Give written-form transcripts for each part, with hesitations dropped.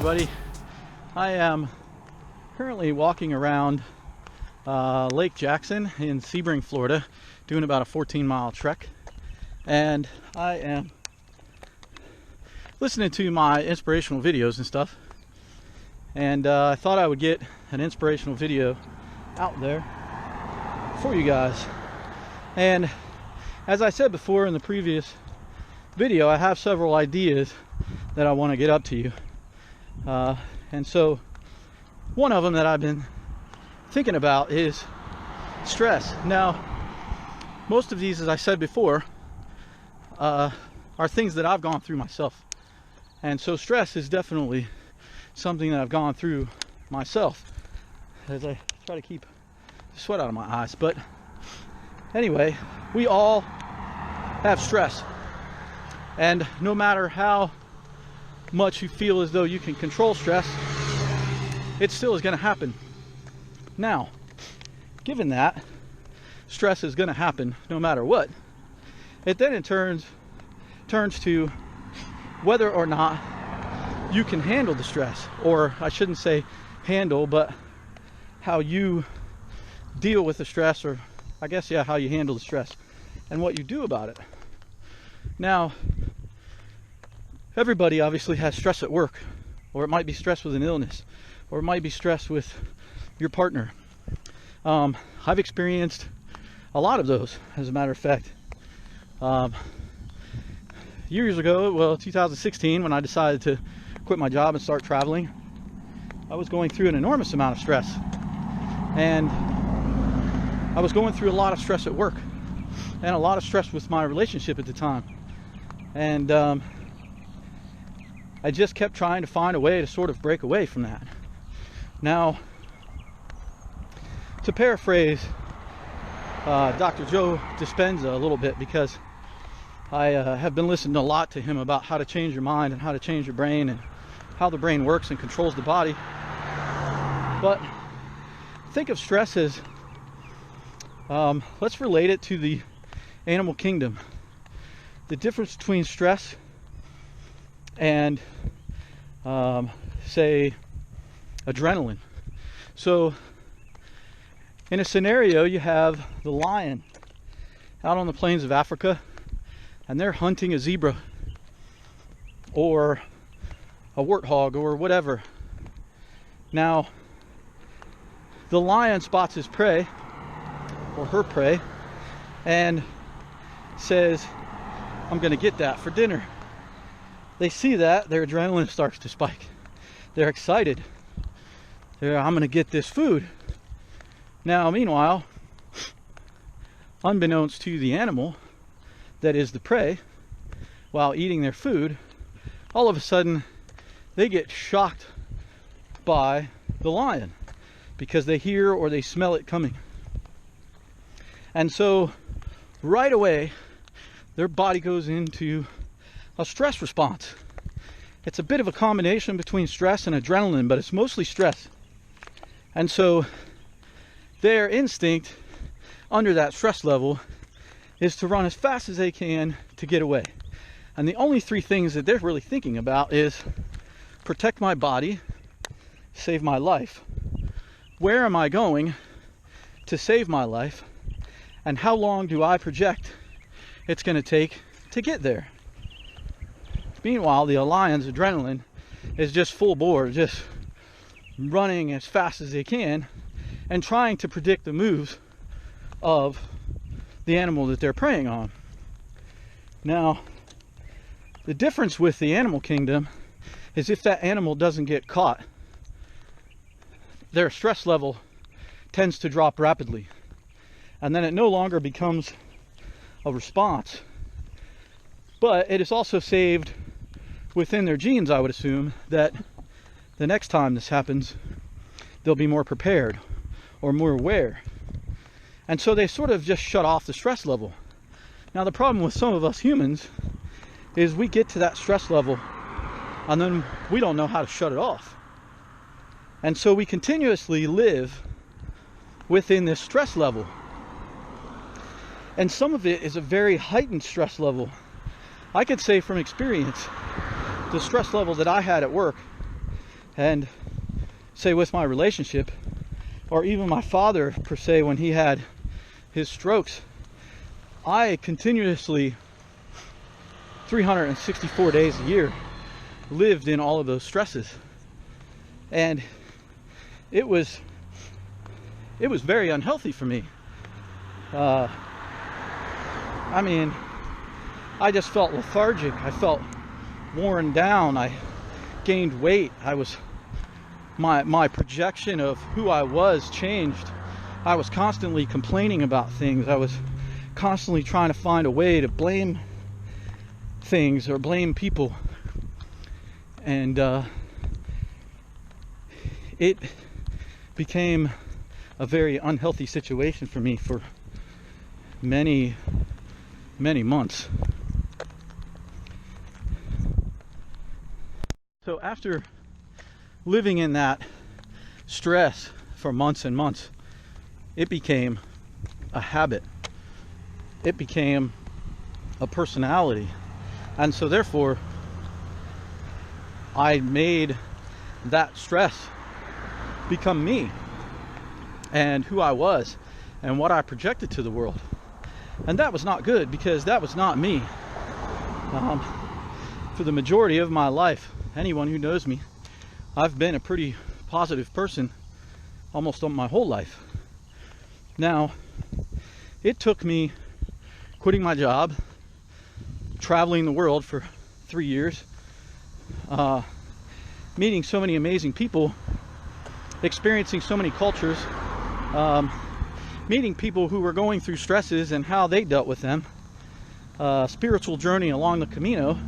everybody. I am currently walking around Lake Jackson in Sebring, Florida, doing about a 14-mile trek, and I am listening to my inspirational videos and stuff, and I thought I would get an inspirational video out there for you guys. And as I said before in the previous video, I have several ideas that I want to get up to you, and so one of them that I've been thinking about is stress. Now, most of these, as I said before, are things that I've gone through myself, and so stress is definitely something that I've gone through myself, as I try to keep the sweat out of my eyes. But anyway, we all have stress, and no matter how much you feel as though you can control stress, it still is going to happen. Now, given that stress is going to happen no matter what, it then in turns to whether or not you can handle the stress, or I shouldn't say handle, but how you deal with the stress, or I guess, yeah, how you handle the stress and what you do about it. Now, everybody obviously has stress at work, or it might be stress with an illness, or it might be stress with your partner. I've experienced a lot of those, as a matter of fact. Years ago, well, 2016, when I decided to quit my job and start traveling, I was going through an enormous amount of stress, and I was going through a lot of stress at work and a lot of stress with my relationship at the time, and I just kept trying to find a way to sort of break away from that. Now, to paraphrase Dr. Joe Dispenza a little bit, because I have been listening a lot to him about how to change your mind and how to change your brain and how the brain works and controls the body. But think of stress as, let's relate it to the animal kingdom. The difference between stress and, say, adrenaline. So, in a scenario, you have the lion out on the plains of Africa, and they're hunting a zebra or a warthog or whatever. Now, the lion spots his prey or her prey and says, "I'm going to get that for dinner." They see that, their adrenaline starts to spike. They're excited. I'm going to get this food. Now, meanwhile, unbeknownst to the animal that is the prey, while eating their food, all of a sudden they get shocked by the lion because they hear or they smell it coming. And so right away their body goes into a stress response. It's a bit of a combination between stress and adrenaline, but it's mostly stress. And so their instinct under that stress level is to run as fast as they can to get away. And the only three things that they're really thinking about is protect my body, save my life. Where am I going to save my life? And how long do I project it's going to take to get there? Meanwhile, the lion's adrenaline is just full bore, just running as fast as they can and trying to predict the moves of the animal that they're preying on. Now, the difference with the animal kingdom is if that animal doesn't get caught, their stress level tends to drop rapidly, and then it no longer becomes a response. But it is also saved within their genes, I would assume, that the next time this happens, they'll be more prepared or more aware. And so they sort of just shut off the stress level. Now, the problem with some of us humans is we get to that stress level and then we don't know how to shut it off. And so we continuously live within this stress level. And some of it is a very heightened stress level. I could say from experience, the stress level that I had at work And say with my relationship, or even my father per se, when he had his strokes, I continuously 364 days a year lived in all of those stresses. And it was very unhealthy for me. I mean, I just felt lethargic. I felt worn down. I gained weight. My projection of who I was changed. I was constantly complaining about things. I was constantly trying to find a way to blame things or blame people. And it became a very unhealthy situation for me for many months. So after living in that stress for months and months, it became a habit. It became a personality. And so therefore, I made that stress become me and who I was and what I projected to the world. And that was not good, because that was not me. For the majority of my life, anyone who knows me, I've been a pretty positive person almost my whole life. Now, it took me quitting my job, traveling the world for 3 years, meeting so many amazing people, experiencing so many cultures, meeting people who were going through stresses and how they dealt with them, spiritual journey along the Camino,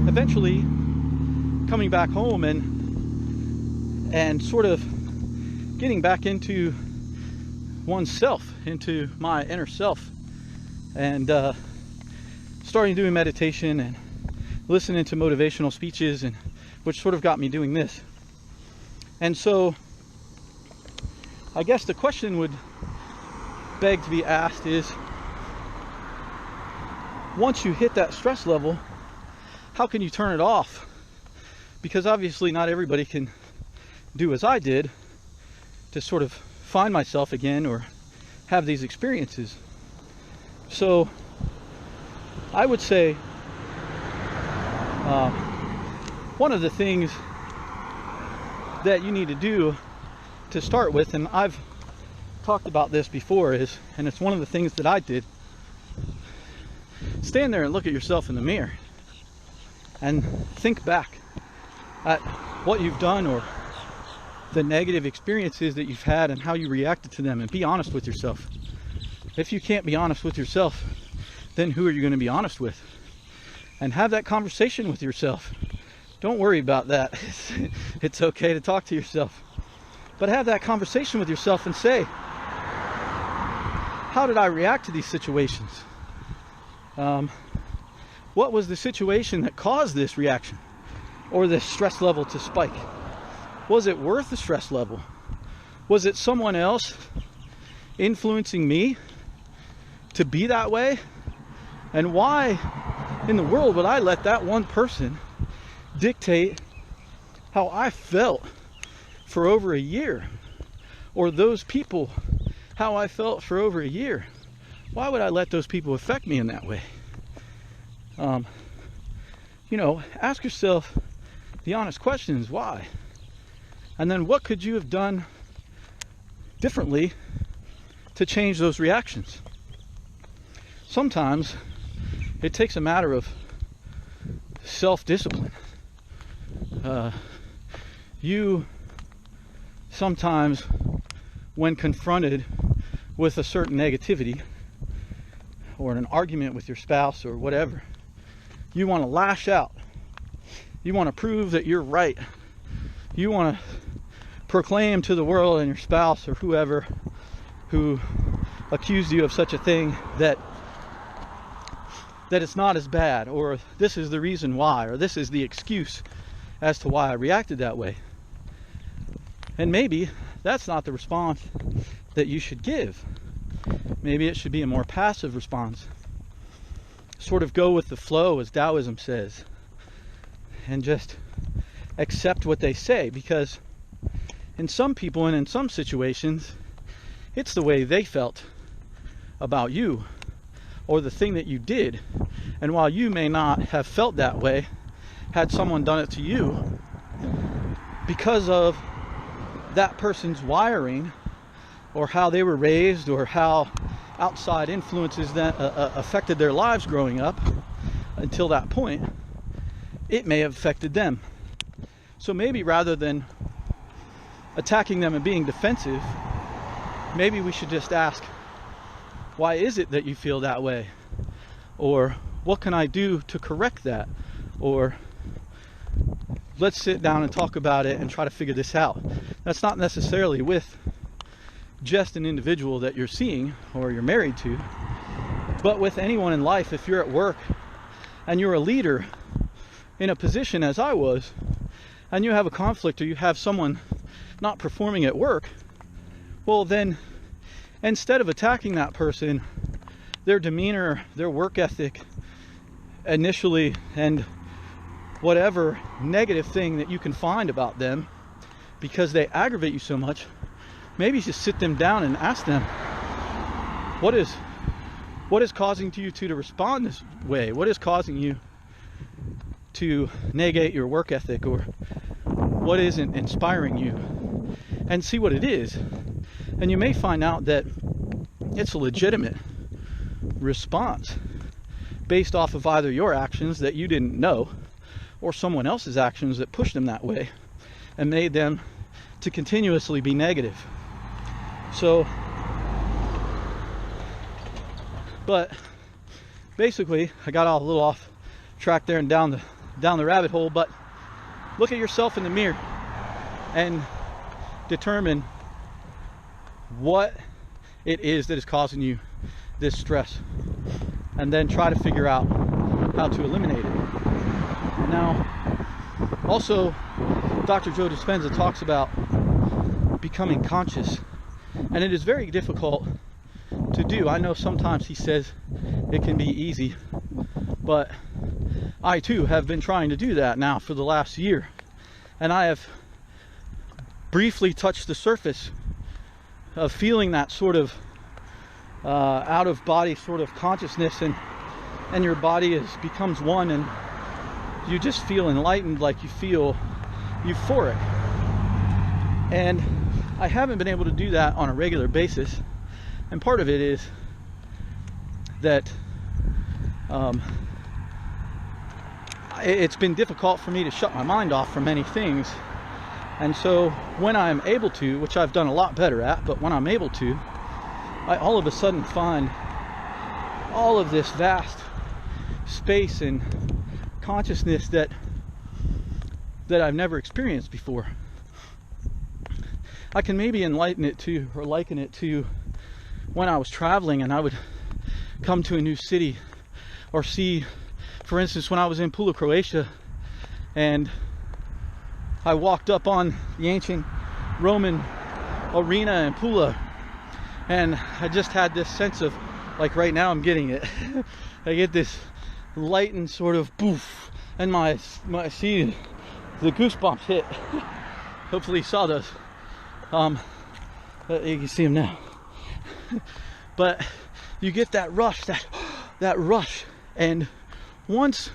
eventually coming back home and sort of getting back into oneself, into my inner self, and starting doing meditation and listening to motivational speeches, and which sort of got me doing this. And so I guess the question would beg to be asked is, once you hit that stress level, how can you turn it off? Because obviously not everybody can do as I did to sort of find myself again or have these experiences. So I would say one of the things that you need to do to start with, and I've talked about this before, and it's one of the things that I did, stand there and look at yourself in the mirror and think back at what you've done or the negative experiences that you've had and how you reacted to them, and be honest with yourself. If you can't be honest with yourself, then who are you going to be honest with? And have that conversation with yourself. Don't worry about that. It's okay to talk to yourself. But have that conversation with yourself and say, how did I react to these situations? What was the situation that caused this reaction or this stress level to spike? Was it worth the stress level? Was it someone else influencing me to be that way? And why in the world would I let that one person dictate how I felt for over a year? Or those people, how I felt for over a year? Why would I let those people affect me in that way? Ask yourself the honest questions. Why? And then what could you have done differently to change those reactions? Sometimes it takes a matter of self-discipline. You sometimes, when confronted with a certain negativity or an argument with your spouse or whatever, you want to lash out. You want to prove that you're right. You want to proclaim to the world and your spouse or whoever who accused you of such a thing that it's not as bad, or this is the reason why, or this is the excuse as to why I reacted that way. And maybe that's not the response that you should give. Maybe it should be a more passive response. Sort of go with the flow, as Taoism says. and just accept what they say, because in some people and in some situations, it's the way they felt about you or the thing that you did. And while you may not have felt that way had someone done it to you, because of that person's wiring or how they were raised or how outside influences that affected their lives growing up until that point, it may have affected them. So maybe rather than attacking them and being defensive, maybe we should just ask, why is it that you feel that way? Or what can I do to correct that? Or let's sit down and talk about it and try to figure this out. That's not necessarily with just an individual that you're seeing or you're married to, but with anyone in life. If you're at work and you're a leader in a position as I was, and you have a conflict or you have someone not performing at work, well then, instead of attacking that person, their demeanor, their work ethic initially, and whatever negative thing that you can find about them because they aggravate you so much, maybe just sit them down and ask them, what is causing you to respond this way? What is causing you to negate your work ethic, or what isn't inspiring you? And see what it is. And you may find out that it's a legitimate response based off of either your actions that you didn't know or someone else's actions that pushed them that way and made them to continuously be negative. So, but basically, I got all a little off track there and down the rabbit hole, but look at yourself in the mirror and determine what it is that is causing you this stress, and then try to figure out how to eliminate it. Now, also, Dr. Joe Dispenza talks about becoming conscious, and it is very difficult to do. I know sometimes he says it can be easy, but I too have been trying to do that now for the last year, and I have briefly touched the surface of feeling that sort of out of body sort of consciousness, and your body becomes one, and you just feel enlightened, like you feel euphoric. And I haven't been able to do that on a regular basis, and part of it is that it's been difficult for me to shut my mind off from many things. And so when I'm able to, which I've done a lot better at, but when I'm able to, I all of a sudden find all of this vast space and consciousness that I've never experienced before. I can maybe enlighten it to, or liken it to, when I was traveling and I would come to a new city, or see, for instance, when I was in Pula, Croatia, and I walked up on the ancient Roman arena in Pula, and I just had this sense of, like right now I'm getting it. I get this light and sort of poof, and my see the goosebumps hit. Hopefully you saw those. You can see them now. But you get that rush, that rush, and once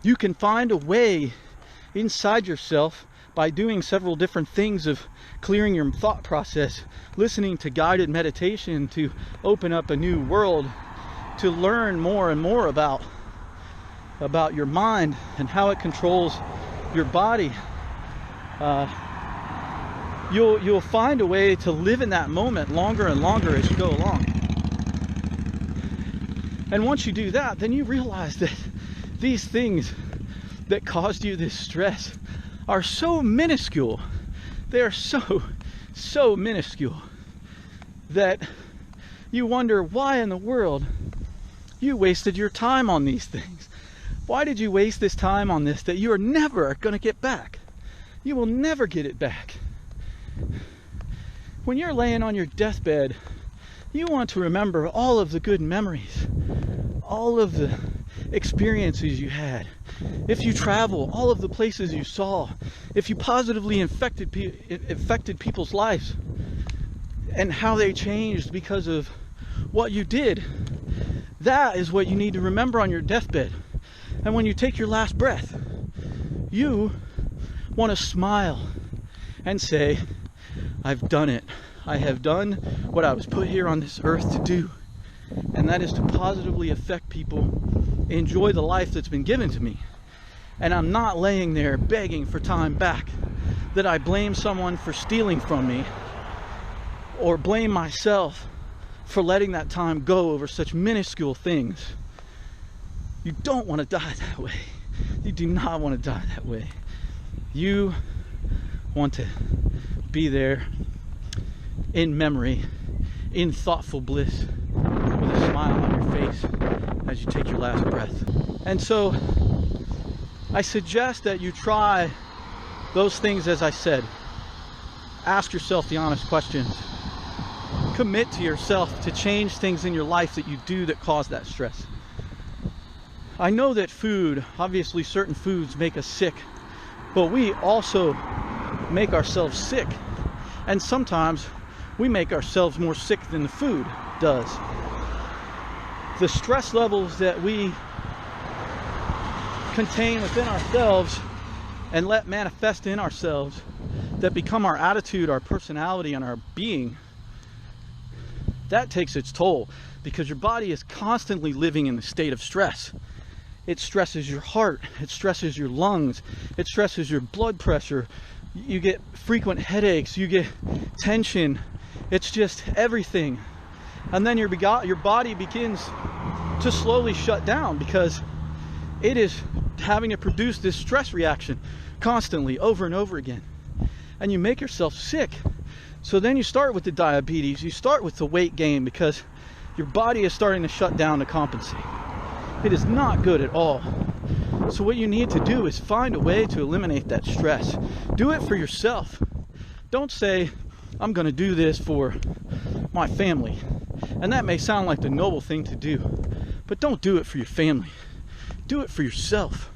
you can find a way inside yourself by doing several different things of clearing your thought process, listening to guided meditation to open up a new world, to learn more and more about your mind and how it controls your body, you'll find a way to live in that moment longer and longer as you go along. And once you do that, then you realize that these things that caused you this stress are so minuscule. They are so minuscule that you wonder why in the world you wasted your time on these things. Why did you waste this time on this that you are never going to get back? You will never get it back. When you're laying on your deathbed, you want to remember all of the good memories, all of the experiences you had. if you travel all of the places you saw, if you positively affected people's lives and how they changed because of what you did, that is what you need to remember on your deathbed. And when you take your last breath, you want to smile and say, I've done it. I have done what I was put here on this earth to do. And that is to positively affect people, enjoy the life that's been given to me. And I'm not laying there begging for time back, that I blame someone for stealing from me, or blame myself for letting that time go over such minuscule things. You don't want to die that way. You do not want to die that way. You want to be there in memory, in thoughtful bliss, with a smile on your face as you take your last breath. And so I suggest that you try those things as I said. Ask yourself the honest questions. Commit to yourself to change things in your life that you do that cause that stress. I know that food, obviously certain foods make us sick, but we also make ourselves sick. And sometimes we make ourselves more sick than the food does. The stress levels that we contain within ourselves and let manifest in ourselves, that become our attitude, our personality, and our being, that takes its toll, because your body is constantly living in a state of stress. It stresses your heart, it stresses your lungs, it stresses your blood pressure. You get frequent headaches, you get tension. It's just everything. And then your body begins to slowly shut down, because it is having to produce this stress reaction constantly over and over again. And you make yourself sick. So then you start with the diabetes, you start with the weight gain, because your body is starting to shut down to compensate. It is not good at all. So what you need to do is find a way to eliminate that stress. Do it for yourself. Don't say, I'm going to do this for my family. And that may sound like the noble thing to do, but don't do it for your family. Do it for yourself.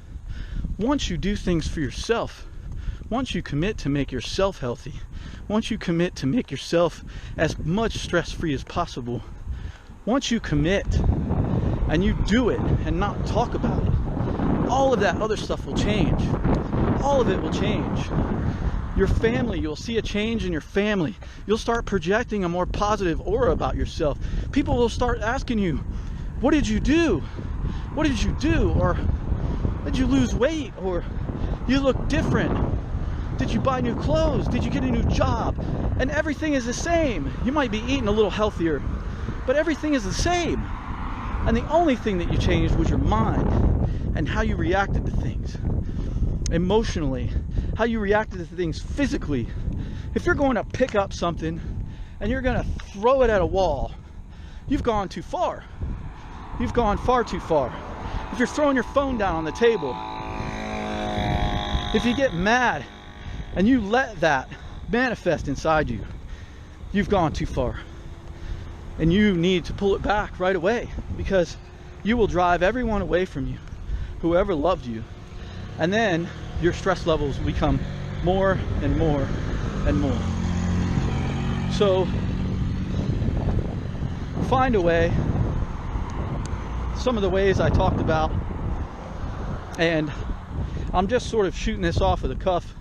Once you do things for yourself, once you commit to make yourself healthy, once you commit to make yourself as much stress-free as possible, once you commit and you do it and not talk about it, all of that other stuff will change. All of it will change. Your family, you'll see a change in your family. You'll start projecting a more positive aura about yourself. People will start asking you, what did you do? What did you do? Or did you lose weight? Or you look different. Did you buy new clothes? Did you get a new job? And everything is the same. You might be eating a little healthier, but everything is the same. And the only thing that you changed was your mind and how you reacted to things emotionally, how you reacted to things physically. If you're going to pick up something and you're going to throw it at a wall, you've gone too far. You've gone far too far. If you're throwing your phone down on the table, if you get mad and you let that manifest inside you, you've gone too far. And you need to pull it back right away, because you will drive everyone away from you, whoever loved you. And then your stress levels will become more and more and more. So find a way. Some of the ways I talked about, and I'm just sort of shooting this off of the cuff,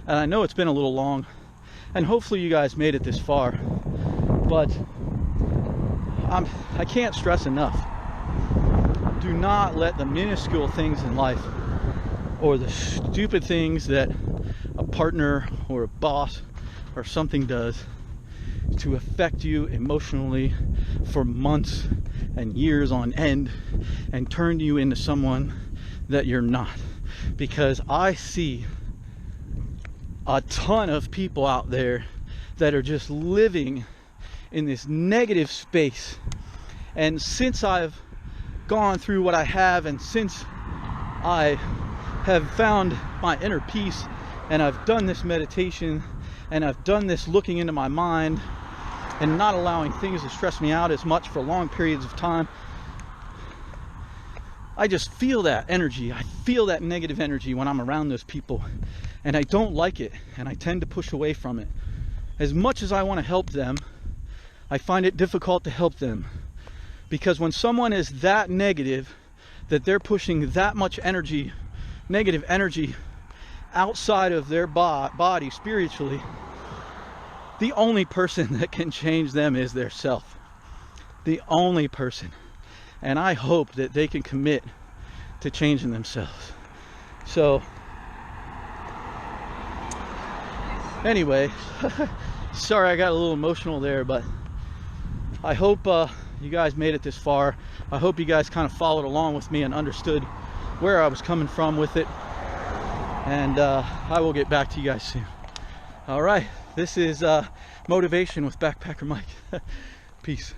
and I know it's been a little long, and hopefully you guys made it this far, but I can't stress enough. Do not let the minuscule things in life, or the stupid things that a partner or a boss or something does, to affect you emotionally for months and years on end and turn you into someone that you're not. Because I see a ton of people out there that are just living in this negative space. And since I've gone through what I have, and since I have found my inner peace, and I've done this meditation, and I've done this looking into my mind and not allowing things to stress me out as much for long periods of time, I just feel that energy. I feel that negative energy when I'm around those people, and I don't like it, and I tend to push away from it. As much as I want to help them, I find it difficult to help them, because when someone is that negative, that they're pushing that much energy, negative energy, outside of their body spiritually, the only person that can change them is their self. The only person. And I hope that they can commit to changing themselves. So anyway, sorry I got a little emotional there, but I hope you guys made it this far. I hope you guys kind of followed along with me and understood where I was coming from with it. And I will get back to you guys soon. All right, this is Motivation with Backpacker Mike. Peace.